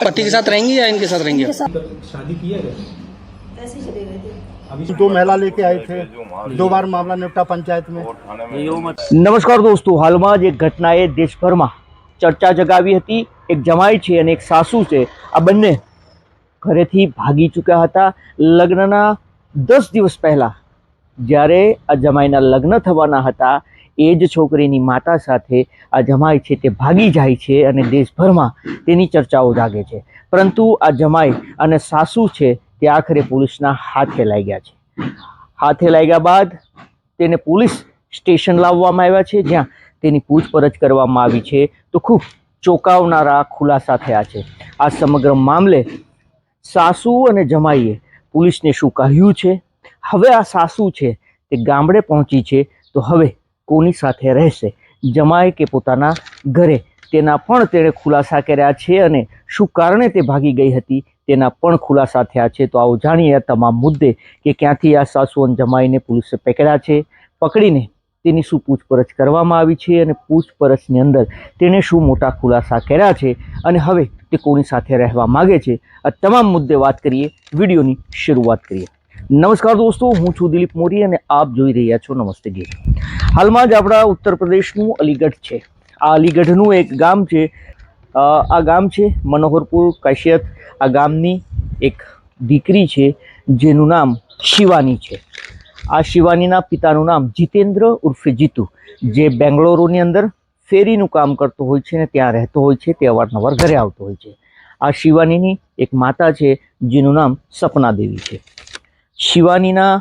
पति के साथ रहेंगी या इनके साथ रहेंगे? शादी की है ऐसे ही चले गए थे। अभी 2 महिला लेके आए थे, 2 बार मामला निपटा पंचायत में। નમસ્કાર દોસ્તો, હાલમાં જ એક ઘટનાએ દેશભરમાં ચર્ચા જગાવી હતી। એક જમાઈ છે અને એક સાસુ છે, આ બંને ઘરેથી ભાગી ચૂક્યા હતા। લગ્નના 10 દિવસ પહેલા જ્યારે આ જમાઈના લગ્ન થવાના હતા એ જ છોકરીની માતા સાથે આ જમાઈ છે તે ભાગી જાય છે અને દેશભરમાં તેની ચર્ચાઓ જાગે છે। પરંતુ આ જમાઈ અને સાસુ છે તે આખરે પોલીસના હાથે લાગ્યા છે। હાથે લાગ્યા બાદ તેને પોલીસ સ્ટેશન લાવવામાં આવ્યા છે, જ્યાં તેની પૂછપરછ કરવામાં આવી છે। તો ખૂબ ચોંકાવનારા ખુલાસા થયા છે। આ સમગ્ર મામલે સાસુ અને જમાઈએ પોલીસને શું કહ્યું છે, હવે આ સાસુ છે તે ગામડે પહોંચી છે તો હવે કોની સાથે રહેશે, જમાઈ કે પોતાના ઘરે, તેના પણ તેણે ખુલાસા કર્યા છે અને શું કારણે તે ભાગી ગઈ હતી તેના પણ ખુલાસા થયા છે। તો આવો જાણીએ આ તમામ મુદ્દે કે ક્યાંથી આ સાસુ અને જમાઈને પોલીસે પકડ્યા છે, પકડીને તેની શું પૂછપરછ કરવામાં આવી છે અને પૂછપરછની અંદર તેણે શું મોટા ખુલાસા કર્યા છે અને હવે તે કોની સાથે રહેવા માગે છે, આ તમામ મુદ્દે વાત કરીએ। વિડીયોની શરૂઆત કરીએ। નમસ્કાર દોસ્તો, હું છું દિલીપ મોરી અને આપ જોઈ રહ્યા છો નમસ્તે ગીર। હાલમાં જ આપણા ઉત્તર પ્રદેશનું અલીગઢ છે। આ અલીગઢનું એક ગામ છે, આ ગામ છે મનોહરપુર કાશિયત। આ ગામની એક દીકરી છે જેનું નામ શિવાની છે। આ શિવાનીના પિતાનું નામ જીતેન્દ્ર ઉર્ફે જીતુ, જે બેંગ્લોરુની અંદર ફેરીનું કામ કરતો હોય છે ને ત્યાં રહેતો હોય છે, તે અવારનવાર ઘરે આવતો હોય છે। આ શિવાનીની એક માતા છે જેનું નામ સપના દેવી છે। શિવાનીના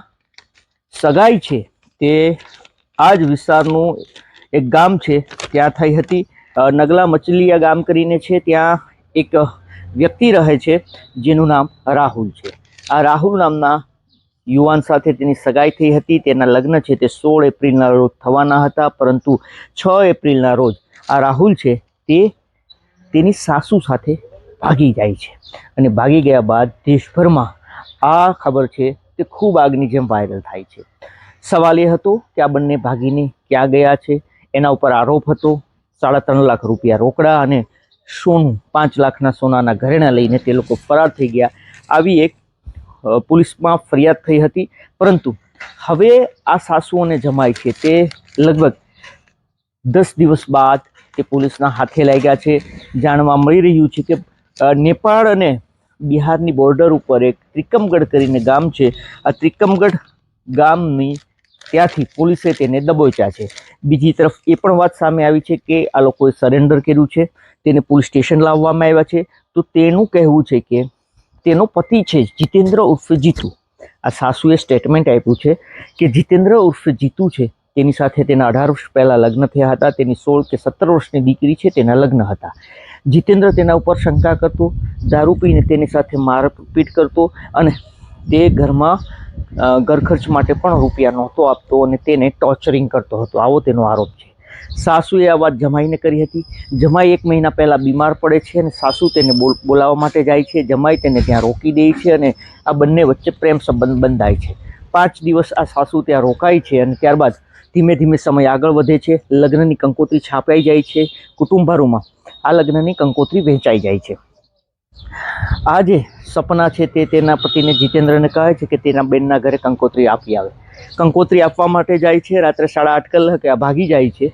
સગાઈ છે તે આ જ વિસ્તારનું એક ગામ છે ત્યાં થઈ હતી। નગલા મચલિયા ગામ કરીને છે, ત્યાં એક વ્યક્તિ રહે છે જેનું નામ રાહુલ છે। આ રાહુલ નામના યુવાન સાથે તેની સગાઈ થઈ હતી। તેના લગ્ન છે તે 16 એપ્રિલના રોજ થવાના હતા, પરંતુ 6 એપ્રિલના રોજ આ રાહુલ છે તે તેની સાસુ સાથે ભાગી જાય છે અને ભાગી ગયા બાદ દેશભરમાં આ ખબર છે તે ખૂબ આગની જેમ વાયરલ થાય છે। સવાલ એ હતો કે આ બંને ભાગીને ક્યાં ગયા છે। એના ઉપર આરોપ હતો 3.5 લાખ રૂપિયા રોકડા અને સોનું, 5 લાખના સોનાના ઘરેણા લઈને તે લોકો ફરાર થઈ ગયા, આવી એક પોલીસમાં ફરિયાદ થઈ હતી। પરંતુ હવે આ સાસુ અને જમાઈ છે તે લગભગ 10 દિવસ બાદ તે પોલીસના હાથે લાગ્યા છે। જાણવા મળી રહ્યું છે કે નેપાળ અને બિહારની બોર્ડર ઉપર એક ત્રિકમગઢ કરીને ગામ છે, આ ત્રિકમગઢ ગામની ત્યાંથી પોલીસે તેને દબોચ્યા છે। બીજી તરફ એ પણ વાત સામે આવી છે કે આ લોકોએ સરેન્ડર કર્યું છે, તેને પોલીસ સ્ટેશન લાવવામાં આવ્યા છે। તો તેનું કહેવું છે કે તેનો પતિ છે જીતેન્દ્ર ઉર્ફે જીતુ, આ સાસુએ સ્ટેટમેન્ટ આપ્યું છે કે જીતેન્દ્ર ઉર્ફે જીતુ છે તેની સાથે તેના 18 વર્ષ પહેલાં લગ્ન થયા હતા। તેની 16 કે 17 વર્ષની દીકરી છે, તેના લગ્ન હતા। જીતેન્દ્ર તેના ઉપર શંકા કરતો, દારૂ પીને તેની સાથે મારપીટ કરતો અને તે ઘરમાં ઘર ખર્ચ માટે પણ રૂપિયા નહોતો આપતો અને તેને ટોર્ચરિંગ કરતો હતો, આવો તેનો આરોપ છે। સાસુએ આ વાત જમાઈને કરી હતી। જમાઈ 1 મહિના પહેલાં બીમાર પડે છે અને સાસુ તેને બોલાવવા માટે જાય છે। જમાઈ તેને ત્યાં રોકી દે છે અને આ બંને વચ્ચે પ્રેમ સંબંધ બંધાય છે। 5 દિવસ આ સાસુ ત્યાં રોકાય છે અને ત્યારબાદ ધીમે ધીમે સમય આગળ વધે છે। લગ્નની કંકોત્રી છાપાઈ જાય છે, કુટુંબભરોમાં આ લગ્નની કંકોત્રી વહેંચાઈ જાય છે। આ જે સપના છે તે તેના પતિને જીતેન્દ્રને કહે છે કે તેના બેનના ઘરે કંકોત્રી આપી આવે। કંકોત્રી આપવા માટે જાય છે, રાત્રે 8:30 કલાકે આ ભાગી જાય છે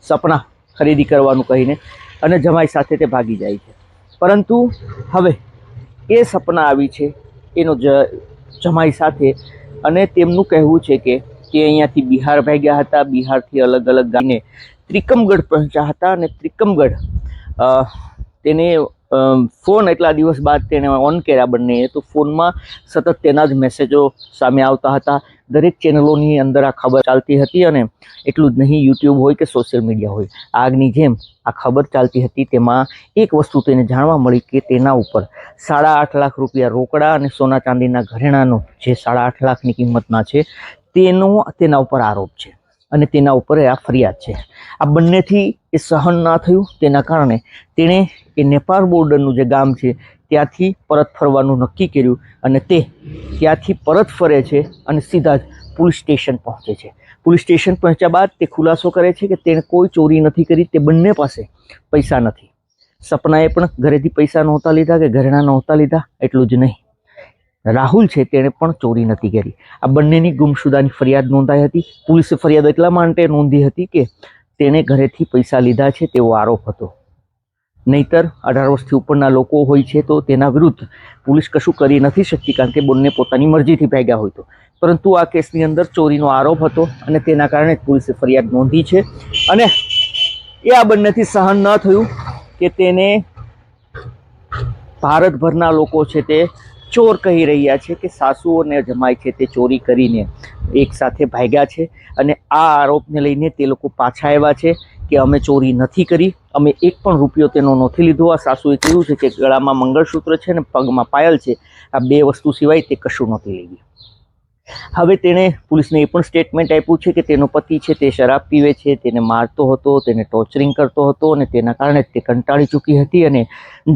સપના ખરીદી કરવાનું કહીને અને જમાઈ સાથે તે ભાગી જાય છે। પરંતુ હવે એ સપના આવી છે એનો જમાઈ સાથે અને તેમનું કહેવું છે કે તે અહીંયાથી બિહાર ભાગ્યા હતા, બિહારથી અલગ અલગ ગામને ત્રિકમગઢ પહોંચ્યા હતા અને ત્રિકમગઢ તેને ફોન એટલા દિવસ બાદ તેણે ઓન કર્યા બંને, તો ફોનમાં સતત તેના જ મેસેજો સામે આવતા હતા। દરેક ચેનલોની અંદર આ ખબર ચાલતી હતી અને એટલું જ નહીં, યુટ્યુબ હોય કે સોશિયલ મીડિયા હોય, આગની જેમ આ ખબર ચાલતી હતી। તેમાં એક વસ્તુ તેને જાણવા મળી કે તેના ઉપર 8.5 લાખ રૂપિયા રોકડા અને સોના ચાંદીના ઘરેણાનો જે 8.5 લાખની કિંમતના છે તેનો તેના ઉપર આરોપ છે અને તેના ઉપર આ ફરિયાદ છે। આ બંનેથી એ સહન ના થયું, તેના કારણે તેણે એ નેપાળ બોર્ડરનું જે ગામ છે ત્યાંથી પરત ફરવાનું નક્કી કર્યું અને તે ત્યાંથી પરત ફરે છે અને સીધા જ પોલીસ સ્ટેશન પહોંચે છે। પોલીસ સ્ટેશન પહોંચ્યા બાદ તે ખુલાસો કરે છે કે તેણે કોઈ ચોરી નથી કરી, તે બંને પાસે પૈસા નથી। સપનાએ પણ ઘરેથી પૈસા નહોતા લીધા કે ઘરેણા નહોતા લીધા. એટલું જ નહીં, રાહુલ છે તેણે પણ ચોરી નથી કરી. આ બંનેની ગુમશુદાની ફરિયાદ નોંધાઈ હતી. પોલીસે ફરિયાદ એટલા માટે નોંધી હતી કે તેણે ઘરેથી પૈસા લીધા છે તેવો આરોપ હતો. નહીતર 18 વર્ષથી ઉપરના લોકો હોય છે તો તેના વિરુદ્ધ પોલીસ કશું કરી નથી શકતી, કારણ કે બંને પોતાની મરજીથી ભાગ્યા હોય તો. પરંતુ આ કેસની અંદર ચોરીનો આરોપ હતો અને તેના કારણે જ પોલીસે ફરિયાદ નોંધી છે. અને એ આ બંનેથી સહન ન થયું કે તેને ભારતભરના લોકો છે તે ચોર કહી રહ્યા છે કે સાસુ અને જમાઈ છે તે ચોરી કરીને એક સાથે ભાગ્યા છે. અને આ આરોપને લઈને તે લોકો પાછા આવ્યા છે કે અમે ચોરી નથી કરી, અમે એક પણ રૂપિયો તેનો નથી લીધો. આ સાસુએ કહ્યું છે કે ગળામાં મંગળસૂત્ર છે ને પગમાં પાયલ છે, આ 2 વસ્તુ સિવાય તે કશું નથી લઈ ગયું. હવે તેણે પોલીસને એ પણ સ્ટેટમેન્ટ આપ્યું છે કે તેનો પતિ છે તે શરાબ પીવે છે, તેને મારતો હતો, તેને ટોર્ચરિંગ કરતો હતો અને તેના કારણે તે કંટાળી ચૂકી હતી અને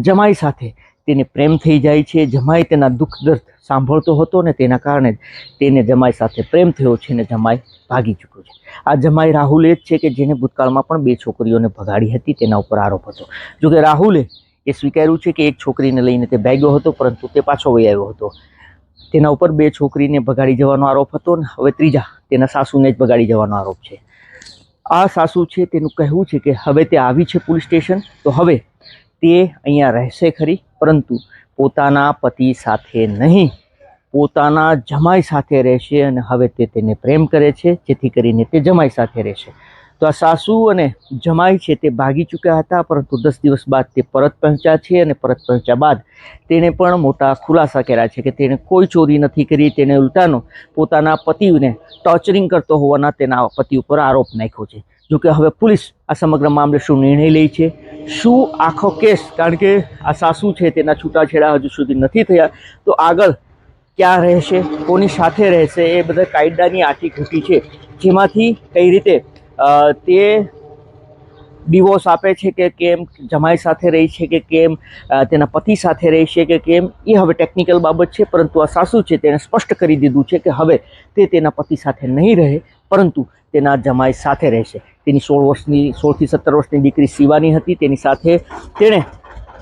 જમાઈ સાથે તેને પ્રેમ થઈ જાય છે. જમાઈ તેના દુઃખ દર્દ સાંભળતો હતો અને તેના કારણે તેને જમાઈ સાથે પ્રેમ થયો છે અને જમાઈ ભાગી ચૂક્યો છે. આ જમાઈ રાહુલ એ જ છે કે જેને ભૂતકાળમાં પણ 2 છોકરીઓને ભગાડી હતી, તેના ઉપર આરોપ હતો. જોકે રાહુલે એ સ્વીકાર્યું છે કે એક છોકરીને લઈને તે ભાગ્યો હતો, પરંતુ તે પાછો વહી આવ્યો હતો. તેના ઉપર 2 છોકરીને ભગાડી જવાનો આરોપ હતો અને હવે ત્રીજા તેના સાસુને જ ભગાડી જવાનો આરોપ છે. આ સાસુ છે તેનું કહેવું છે કે હવે તે આવી છે પોલીસ સ્ટેશન તો હવે તે અહીંયા રહેશે ખરી, પરંતુ પોતાના પતિ સાથે નહીં, પોતાના જમાઈ સાથે રહેશે. અને હવે તે તેને પ્રેમ કરે છે, જેથી કરીને તે જમાઈ સાથે રહેશે. તો આ સાસુ અને જમાઈ છે તે ભાગી ચૂક્યા હતા, પરંતુ 10 દિવસ બાદ તે પરત પહોંચ્યા છે. અને પરત પહોંચ્યા બાદ તેણે પણ મોટા ખુલાસા કર્યા છે કે તેણે કોઈ ચોરી નથી કરી. તેણે ઉલટાનો પોતાના પતિને ટોર્ચરિંગ કરતો હોવાના તેના પતિ ઉપર આરોપ નાખ્યો છે. જોકે હવે પોલીસ આ સમગ્ર મામલે શું નિર્ણય લે છે, શું આખો કેસ, કારણ કે આ સાસુ છે તેના છૂટાછેડા હજુ સુધી નથી થયા, તો આગળ ક્યાં રહેશે, કોની સાથે રહેશે, એ બધા કાયદાની આટીઘૂટી છે, જેમાંથી કઈ રીતે તે ડિવોર્સ આપે છે કે કેમ, જમાઈ સાથે રહી છે કે કેમ, તેના પતિ સાથે રહી છે કે કેમ, એ હવે ટેકનિકલ બાબત છે. પરંતુ આ સાસુ છે તેણે સ્પષ્ટ કરી દીધું છે કે હવે તે તેના પતિ સાથે નહીં રહે, પરંતુ તેના જમાઈ સાથે રહેશે. તેની 16 થી 17 વર્ષની દીકરી શિવાની હતી, તેની સાથે તેણે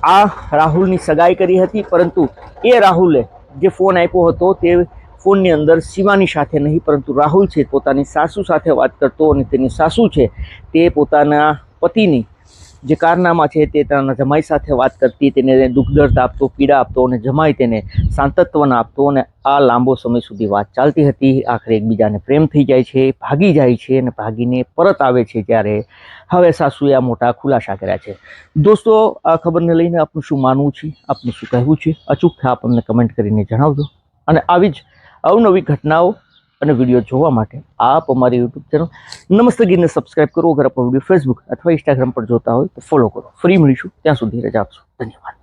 આ રાહુલની સગાઈ કરી હતી. પરંતુ એ રાહુલે જે ફોન આપ્યો હતો તે ફોનની અંદર શિવાની સાથે નહીં, પરંતુ રાહુલ છે પોતાની સાસુ સાથે વાત કરતો અને તેની સાસુ છે તે પોતાના પતિની જે કારનામા છે તે તેના જમાઈ સાથે વાત કરતી, તેને દુઃખ દર્દ આપતો, પીડા આપતો અને જમાઈ તેને સાંત્વના આપતો. અને આ લાંબો સમય સુધી વાત ચાલતી હતી. આખરે એકબીજાને પ્રેમ થઈ જાય છે, ભાગી જાય છે અને ભાગીને પરત આવે છે ત્યારે હવે સાસુએ આ મોટા ખુલાસા કર્યા છે. દોસ્તો, આ ખબરને લઈને આપનું શું માનવું છે, આપનું શું કહેવું છે, અચૂકથી આપ અમને કમેન્ટ કરીને જણાવજો. અને આવી જ અવનવી ઘટનાઓ અને વિડીયો જોવા માટે આપ અમારી યુટ્યુબ ચેનલ નમસ્તે ગીરને સબસ્ક્રાઇબ કરો. અગર આપ વિડીયો ફેસબુક અથવા ઇન્સ્ટાગ્રામ પર જોતા હોય તો ફોલો કરો. ફરી મળીશું, ત્યાં સુધી રજા આપશો. ધન્યવાદ.